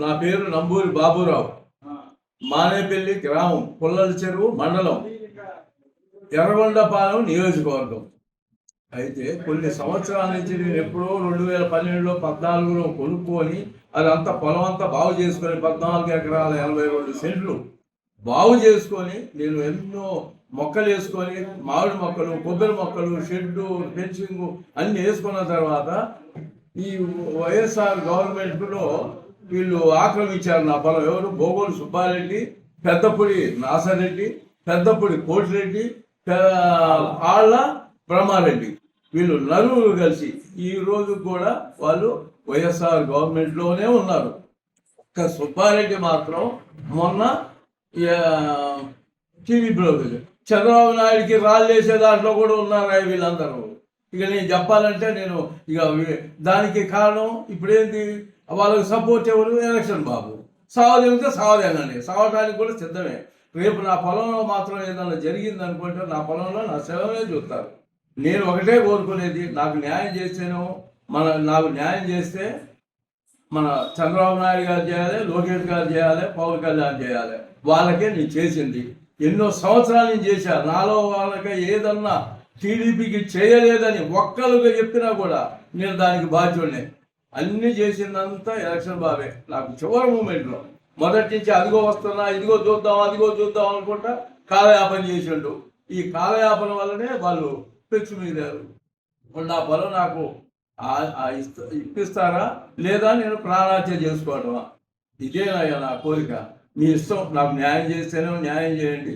నా పేరు నంబూరి బాబురావు. మానేపల్లి గ్రామం, పుల్లల చెరువు మండలం, ఎర్రగొండపాలెం నియోజకవర్గం. అయితే కొన్ని సంవత్సరాల నుంచి నేను ఎప్పుడో 2012లో 14లో కొనుక్కొని అదంతా పొలం అంతా బాగు చేసుకొని 14 ఎకరాల 82 సెంట్లు బాగు చేసుకొని నేను ఎన్నో మొక్కలు వేసుకొని, మామిడి మొక్కలు, కొబ్బరి మొక్కలు, షెడ్డు, ఫెన్సింగ్ అన్ని వేసుకున్న తర్వాత ఈ వైఎస్ఆర్ గవర్నమెంట్లో వీళ్ళు ఆక్రమించారు నా పొలం. ఎవరు? బోగోలు సుబ్బారెడ్డి, పెద్దపూడి నాసారెడ్డి, పెద్దపూడి కోటిరెడ్డి, ఆళ్ళ బ్రహ్మారెడ్డి, వీళ్ళు నలుగురు కలిసి ఈ రోజు కూడా వాళ్ళు వైఎస్ఆర్ గవర్నమెంట్లోనే ఉన్నారు. ఒక్క సుబ్బారెడ్డి మాత్రం మొన్న టీడీపీలో చంద్రబాబు నాయుడికి రాళ్ళు వేసే దాంట్లో కూడా ఉన్నారు వీళ్ళందరూ. ఇక నేను చెప్పాలంటే నేను దానికి కారణం ఇప్పుడేంటి, వాళ్ళకి సపోర్ట్ ఎవరు? ఎలక్షన్ బాబు. సావదేమితే సావదేనండి, సావడానికి కూడా సిద్ధమే. రేపు నా పొలంలో మాత్రం ఏదైనా జరిగింది అనుకుంటే నా పొలంలో నా శవమే చూస్తారు. నేను ఒకటే కోరుకునేది, నాకు న్యాయం చేస్తేనో నాకు న్యాయం చేస్తే మన చంద్రబాబు నాయుడు గారు చేయాలి, లోకేష్ గారు చేయాలి, పవన్ కళ్యాణ్ చేయాలి. వాళ్ళకే నేను చేసింది ఎన్నో సంవత్సరాలు నేను చేశాను. నాలో వాళ్ళకి ఏదన్నా టీడీపీకి చేయలేదని ఒక్కరుగా చెప్పినా కూడా నేను దానికి బాధ్యుడినే. అన్నీ చేసిందంతా ఎలక్షన్ బాబే. నాకు చివరి మూమెంట్లో మొదటి నుంచి అదిగో వస్తున్నా, ఇదిగో చూద్దాం, అదిగో చూద్దాం అనుకుంటా కాలయాపన చేసిండు. ఈ కాలయాపన వల్లనే వాళ్ళు పెచ్చు మీదారు. నా పొలం నాకు ఇప్పిస్తారా లేదా నేను ప్రాణహత్య చేసుకోవటమా? ఇదేనయ్యా నా కోరిక. మీ ఇష్టం, నాకు న్యాయం చేస్తేనే న్యాయం చేయండి.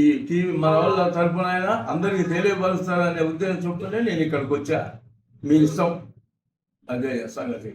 ఈ టీవీ మన వాళ్ళ తరఫున అయినా అందరికీ తెలియపరుస్తారనే ఉద్దేశం చెప్తూనే నేను ఇక్కడికి వచ్చా. మీ ఇష్టం, అదే సంగతి.